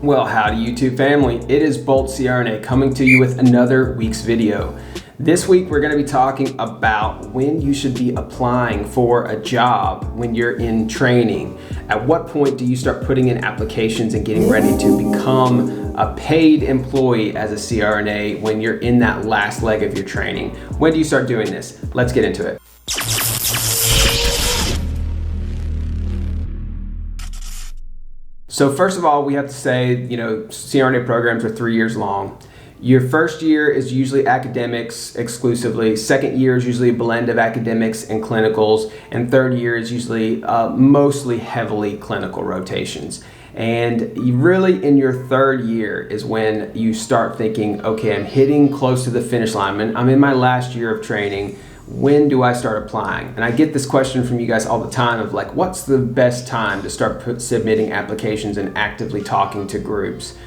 Well, howdy YouTube family, it is Bolt CRNA coming to you with another week's video. This week we're going to be talking about when you should be applying for a job when you're in training. At what point do you start putting in applications and getting ready to become a paid employee as a CRNA when you're in that last leg of your training? When do you start doing this? Let's get into it. So first of all, we have to say, CRNA programs are 3 years long. Your first year is usually academics exclusively. Second year is usually a blend of academics and clinicals. And third year is usually mostly heavily clinical rotations. And you really in your third year is when you start thinking, okay, I'm hitting close to the finish line. I'm in my last year of training. When do I start applying? And I get this question from you guys all the time of like, what's the best time to start submitting applications and actively talking to groups?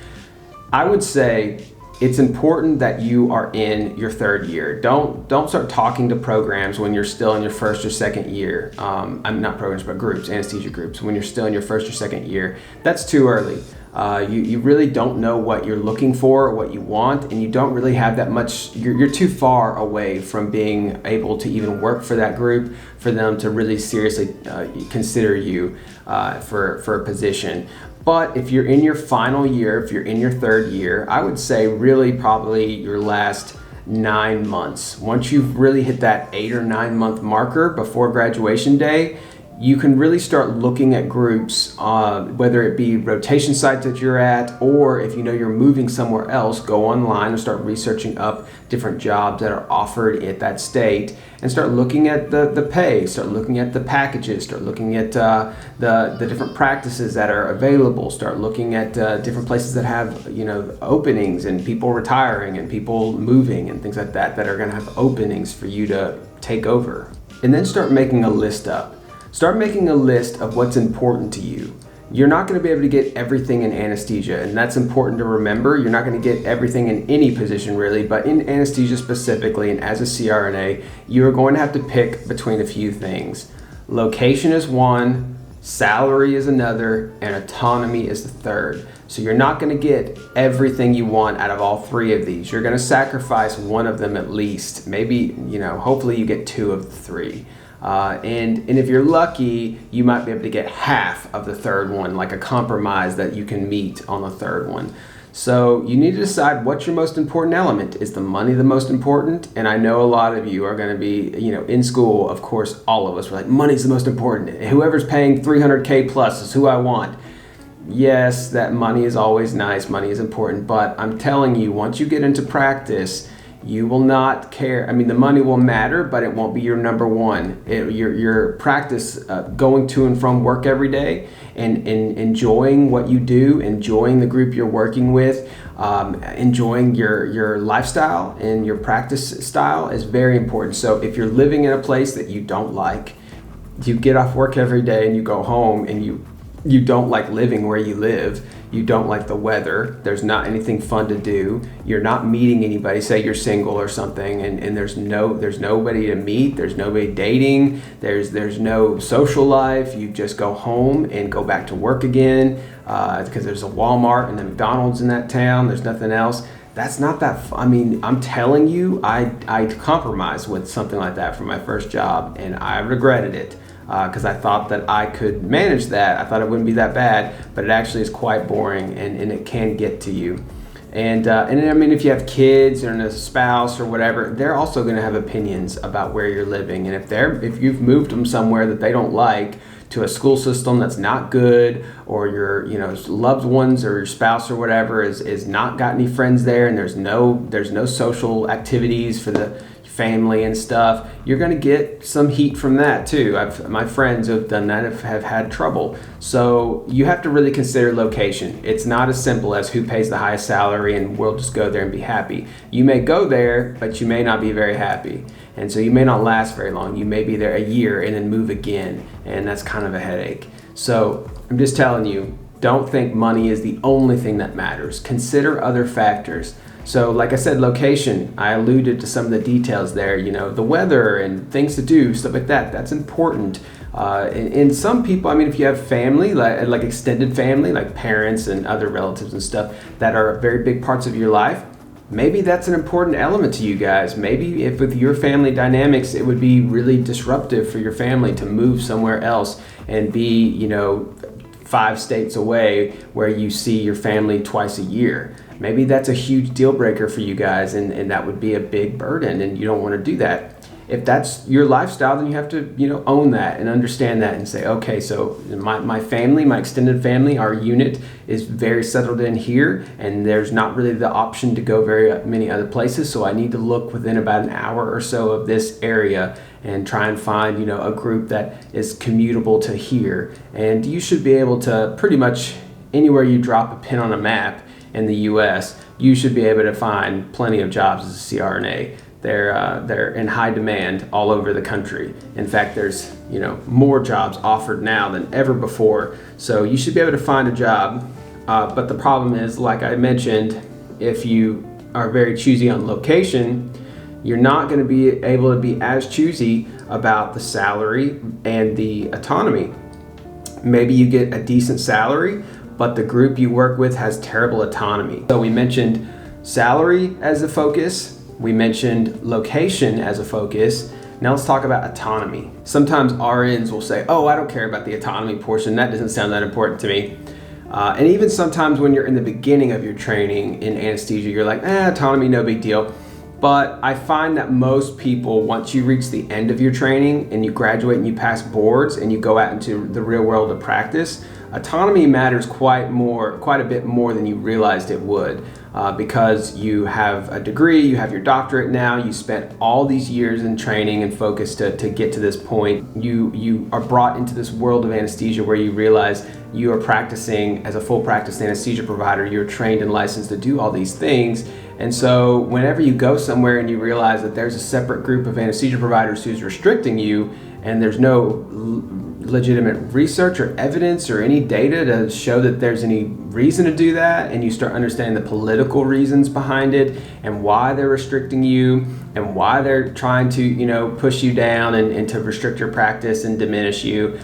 I would say it's important that you are in your third year. Don't start talking to programs when you're still in your first or second year. I'm not programs, but groups, anesthesia groups. When you're still in your first or second year, that's too early. You really don't know what you're looking for or what you want, and you don't really have that much, you're too far away from being able to even work for that group for them to really seriously consider you for a position. But if you're in your final year, if you're in your third year, I would say really probably your last 9 months. Once you've really hit that 8 or 9 month marker before graduation day, you can really start looking at groups, whether it be rotation sites that you're at, or if you know you're moving somewhere else, go online and start researching up different jobs that are offered at that state and start looking at the pay, start looking at the packages, start looking at the different practices that are available, start looking at different places that have openings and people retiring and people moving and things like that are going to have openings for you to take over. And then start making a list up. Start making a list of what's important to you. You're not going to be able to get everything in anesthesia, and that's important to remember. You're not going to get everything in any position really, but in anesthesia specifically and as a CRNA, you're going to have to pick between a few things. Location is one, salary is another, and autonomy is the third. So you're not going to get everything you want out of all three of these. You're going to sacrifice one of them at least. Maybe, hopefully you get two of the three. And if you're lucky, you might be able to get half of the third one, like a compromise that you can meet on the third one. So you need to decide what's your most important element. Is the money the most important? And I know a lot of you are going to be, in school, of course, all of us were like, money's the most important. Whoever's paying $300K plus is who I want. Yes, that money is always nice. Money is important. But I'm telling you, once you get into practice, you will not care. The money will matter, but it won't be your number one. Your practice, going to and from work every day and enjoying what you do, enjoying the group you're working with, enjoying your lifestyle and your practice style is very important. So if you're living in a place that you don't like, you get off work every day and you go home and you don't like living where you live, you don't like the weather, there's not anything fun to do, you're not meeting anybody, say you're single or something, and there's nobody to meet, there's nobody dating, there's no social life, you just go home and go back to work again, because there's a Walmart and a McDonald's in that town, there's nothing else. That's not that fun. I'm telling you, I compromised with something like that for my first job, and I regretted it. Because I thought that I could manage that. I thought it wouldn't be that bad, but it actually is quite boring and it can get to you. And if you have kids or a spouse or whatever, they're also going to have opinions about where you're living. And if you've moved them somewhere that they don't like, to a school system that's not good, or your loved ones or your spouse or whatever is not got any friends there, and there's no social activities for the family and stuff, you're going to get some heat from that too. My friends who have done that have had trouble. So you have to really consider location. It's not as simple as who pays the highest salary and we'll just go there and be happy. You may go there, but you may not be very happy. And so you may not last very long. You may be there a year and then move again, and that's kind of a headache. So I'm just telling you, don't think money is the only thing that matters. Consider other factors. So like I said, location, I alluded to some of the details there, the weather and things to do, stuff like that, that's important. And some people, I mean, if you have family, like extended family, like parents and other relatives and stuff that are very big parts of your life, maybe that's an important element to you guys. Maybe if with your family dynamics, it would be really disruptive for your family to move somewhere else and be, 5 states away where you see your family twice a year. Maybe that's a huge deal breaker for you guys, and that would be a big burden, and you don't want to do that. If that's your lifestyle, then you have to, own that and understand that and say, okay, so my family, my extended family, our unit is very settled in here, and there's not really the option to go very many other places. So I need to look within about an hour or so of this area and try and find, a group that is commutable to here. And you should be able to pretty much anywhere you drop a pin on a map in the US, you should be able to find plenty of jobs as a CRNA. They're in high demand all over the country. In fact, there's more jobs offered now than ever before. So you should be able to find a job. But the problem is, like I mentioned, if you are very choosy on location, you're not going to be able to be as choosy about the salary and the autonomy. Maybe you get a decent salary, but the group you work with has terrible autonomy. So we mentioned salary as a focus. We mentioned location as a focus. Now let's talk about autonomy. Sometimes RNs will say, oh, I don't care about the autonomy portion. That doesn't sound that important to me. And even sometimes when you're in the beginning of your training in anesthesia, you're like, autonomy, no big deal. But I find that most people, once you reach the end of your training and you graduate and you pass boards and you go out into the real world of practice, autonomy matters quite a bit more than you realized it would. Because you have a degree, you have your doctorate now, you spent all these years in training and focus to get to this point. You are brought into this world of anesthesia where you realize you are practicing as a full practice anesthesia provider. You're trained and licensed to do all these things. And so whenever you go somewhere and you realize that there's a separate group of anesthesia providers who's restricting you, and there's no legitimate research or evidence or any data to show that there's any reason to do that, and you start understanding the political reasons behind it and why they're restricting you and why they're trying to push you down and to restrict your practice and diminish you,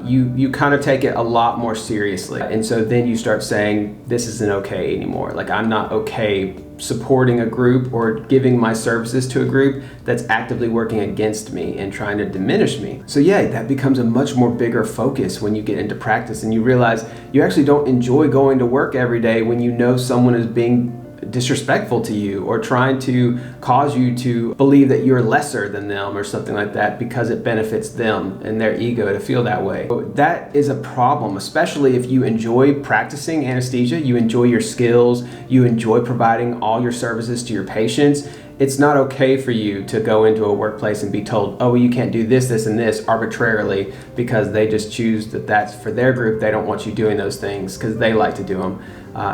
you kind of take it a lot more seriously. And so then you start saying, this isn't okay anymore. Like, I'm not okay supporting a group or giving my services to a group that's actively working against me and trying to diminish me. So yeah, that becomes a much more bigger focus when you get into practice, and you realize you actually don't enjoy going to work every day when you know someone is being disrespectful to you or trying to cause you to believe that you're lesser than them or something like that because it benefits them and their ego to feel that way. So that is a problem, especially if you enjoy practicing anesthesia, you enjoy your skills, you enjoy providing all your services to your patients. It's not okay for you to go into a workplace and be told, oh, you can't do this, this, and this arbitrarily because they just choose that that's for their group. They don't want you doing those things because they like to do them.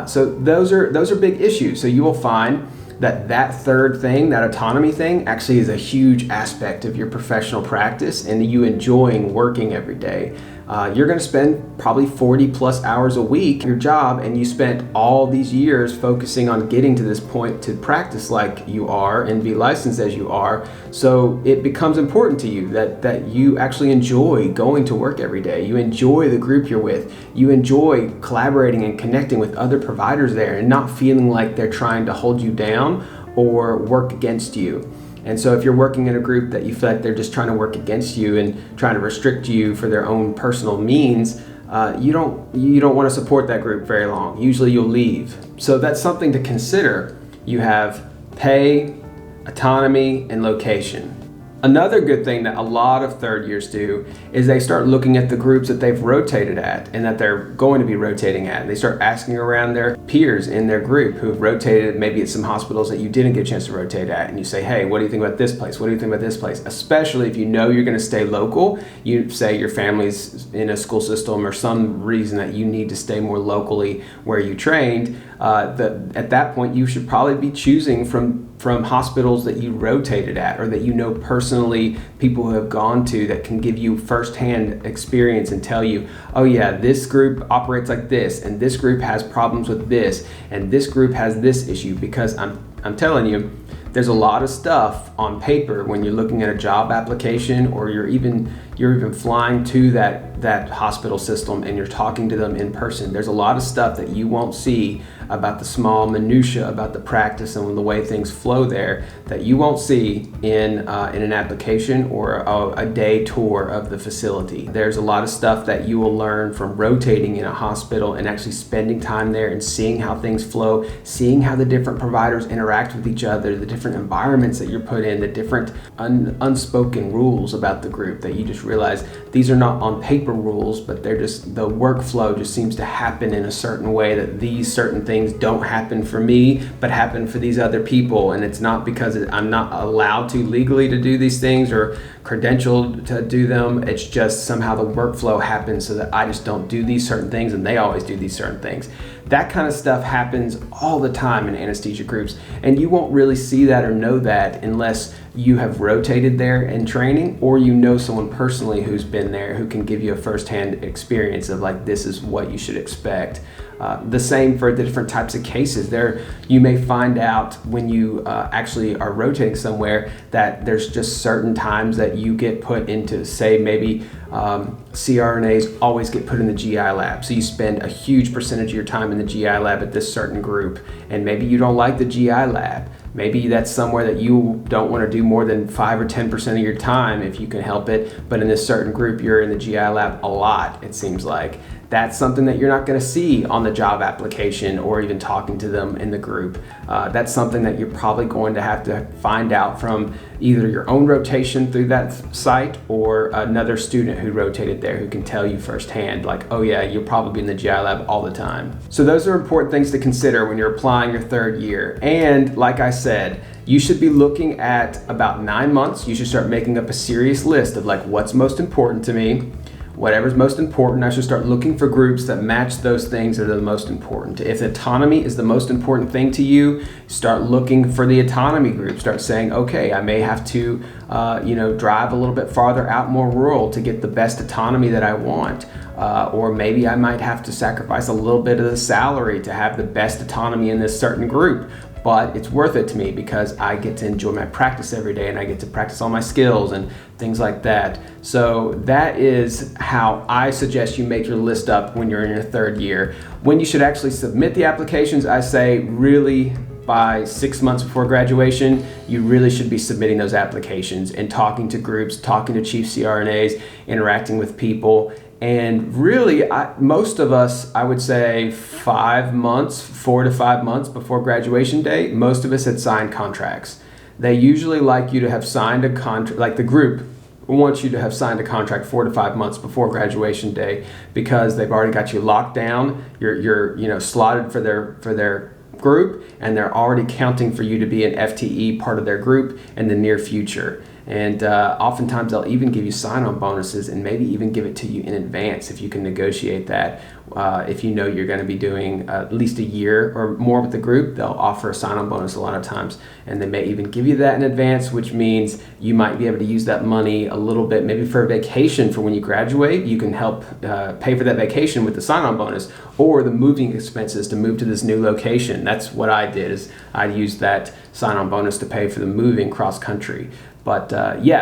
So those are big issues. So you will find that third thing, that autonomy thing, actually is a huge aspect of your professional practice and you enjoying working every day. You're going to spend probably 40 plus hours a week in your job, and you spent all these years focusing on getting to this point to practice like you are and be licensed as you are. So it becomes important to you that you actually enjoy going to work every day. You enjoy the group you're with. You enjoy collaborating and connecting with other providers there and not feeling like they're trying to hold you down or work against you. And so if you're working in a group that you feel like they're just trying to work against you and trying to restrict you for their own personal means, you don't want to support that group very long. Usually you'll leave. So that's something to consider. You have pay, autonomy, and location. Another good thing that a lot of third years do is they start looking at the groups that they've rotated at and that they're going to be rotating at. They start asking around their peers in their group who have rotated maybe at some hospitals that you didn't get a chance to rotate at, and you say, hey, what do you think about this place? What do you think about this place? Especially if you know you're going to stay local. You say your family's in a school system or some reason that you need to stay more locally where you trained. At that point, you should probably be choosing from hospitals that you rotated at or that you know personally, people who have gone to that can give you firsthand experience and tell you, oh yeah, this group operates like this, and this group has problems with this, and this group has this issue. Because I'm telling you, there's a lot of stuff on paper when you're looking at a job application or you're even you're even flying to that hospital system and you're talking to them in person. There's a lot of stuff that you won't see about the small minutia, about the practice and the way things flow there, that you won't see in an application or a day tour of the facility. There's a lot of stuff that you will learn from rotating in a hospital and actually spending time there and seeing how things flow, seeing how the different providers interact with each other, the different environments that you're put in, the different unspoken rules about the group that you just realize these are not on paper rules, but they're just, the workflow just seems to happen in a certain way, that these certain things don't happen for me but happen for these other people, and it's not because I'm not allowed to legally to do these things or credentialed to do them. It's just somehow the workflow happens so that I just don't do these certain things and they always do these certain things. That kind of stuff happens all the time in anesthesia groups, and you won't really see that or know that unless you have rotated there in training, or you know someone personally who's been there who can give you a firsthand experience of like, this is what you should expect. The same for the different types of cases. There, you may find out when you actually are rotating somewhere that there's just certain times that you get put into, say maybe CRNAs always get put in the GI lab. So you spend a huge percentage of your time in the GI lab at this certain group, and maybe you don't like the GI lab. Maybe that's somewhere that you don't want to do more than 5 or 10% of your time if you can help it, but in this certain group you're in the GI lab a lot, it seems like. That's something that you're not going to see on the job application or even talking to them in the group. That's something that you're probably going to have to find out from either your own rotation through that site or another student who rotated there who can tell you firsthand, like, oh yeah, you'll probably be in the GI lab all the time. So those are important things to consider when you're applying your third year. And like I said, you should be looking at about 9 months. You should start making up a serious list of like, what's most important to me. Whatever's most important, I should start looking for groups that match those things that are the most important. If autonomy is the most important thing to you, start looking for the autonomy group. Start saying, okay, I may have to drive a little bit farther out, more rural, to get the best autonomy that I want. Or maybe I might have to sacrifice a little bit of the salary to have the best autonomy in this certain group. But it's worth it to me because I get to enjoy my practice every day and I get to practice all my skills and things like that. So that is how I suggest you make your list up when you're in your third year. When you should actually submit the applications, I say really by 6 months before graduation, you really should be submitting those applications and talking to groups, talking to chief CRNAs, interacting with people. And really, most of us, I would say 5 months, 4 to 5 months before graduation day, most of us had signed contracts. They usually like you to have signed a contract, like the group wants you to have signed a contract 4 to 5 months before graduation day because they've already got you locked down. You're slotted for their group, and they're already counting for you to be an FTE part of their group in the near future. And oftentimes they'll even give you sign-on bonuses and maybe even give it to you in advance if you can negotiate that. If you know you're going to be doing at least a year or more with the group, they'll offer a sign-on bonus a lot of times. And they may even give you that in advance, which means you might be able to use that money a little bit, maybe for a vacation for when you graduate. You can help pay for that vacation with the sign-on bonus or the moving expenses to move to this new location. That's what I did, is I used that sign-on bonus to pay for the moving cross-country. But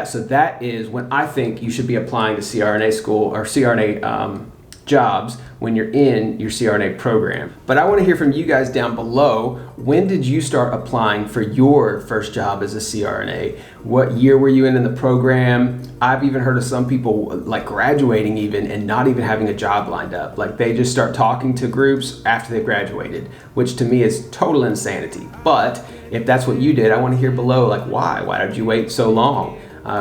so that is when I think you should be applying to CRNA school or CRNA jobs when you're in your CRNA program. But I want to hear from you guys down below. When did you start applying for your first job as a CRNA? What year were you in the program? I've even heard of some people like graduating even and not even having a job lined up. Like they just start talking to groups after they've graduated, which to me is total insanity. But if that's what you did, I want to hear below, like why? Why did you wait so long?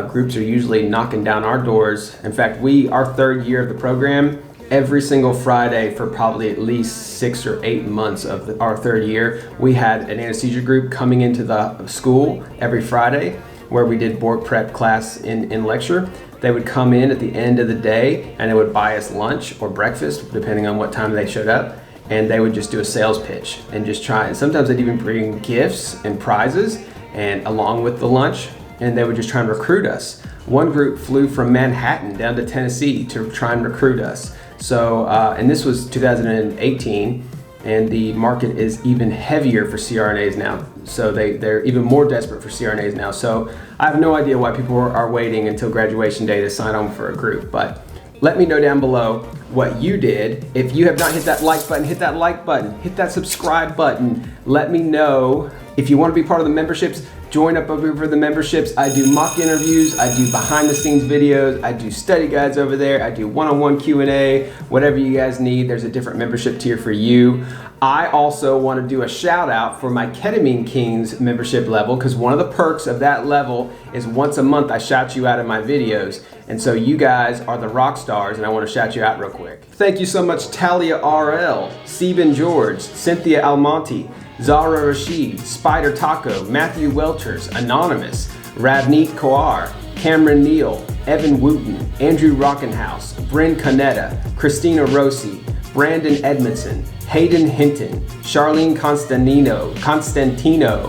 Groups are usually knocking down our doors. In fact, our third year of the program, every single Friday for probably at least 6 or 8 months of our third year, we had an anesthesia group coming into the school every Friday where we did board prep class in lecture. They would come in at the end of the day and they would buy us lunch or breakfast, depending on what time they showed up. And they would just do a sales pitch and just try. And sometimes they'd even bring gifts and prizes and along with the lunch, and they would just try and recruit us. One group flew from Manhattan down to Tennessee to try and recruit us. So, and this was 2018, and the market is even heavier for CRNAs now. So they're even more desperate for CRNAs now. So I have no idea why people are waiting until graduation day to sign on for a group, but let me know down below what you did. If you have not hit that like button, hit that like button, hit that subscribe button. Let me know if you want to be part of the memberships. Join up over for the memberships. I do mock interviews, I do behind the scenes videos, I do study guides over there, I do one-on-one Q&A, whatever you guys need. There's a different membership tier for you. I also want to do a shout out for my Ketamine Kings membership level, because one of the perks of that level is once a month I shout you out in my videos. And so you guys are the rock stars, and I want to shout you out real quick. Thank you so much, Talia RL, Stephen George, Cynthia Almonte, Zara Rashid, Spider Taco, Matthew Welchers, Anonymous, Ravneet Kaur, Cameron Neal, Evan Wooten, Andrew Rockenhouse, Bryn Canetta, Christina Rossi, Brandon Edmondson, Hayden Hinton, Charlene Constantino,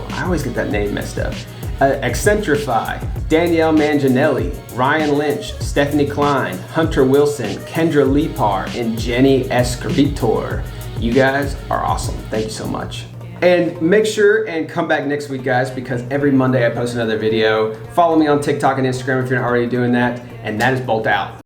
I always get that name messed up, Accentrify, Danielle Manginelli, Ryan Lynch, Stephanie Klein, Hunter Wilson, Kendra Lepar, and Jenny Escritor. You guys are awesome. Thank you so much. And make sure and come back next week, guys, because every Monday I post another video. Follow me on TikTok and Instagram if you're not already doing that, and that is Bolt Out.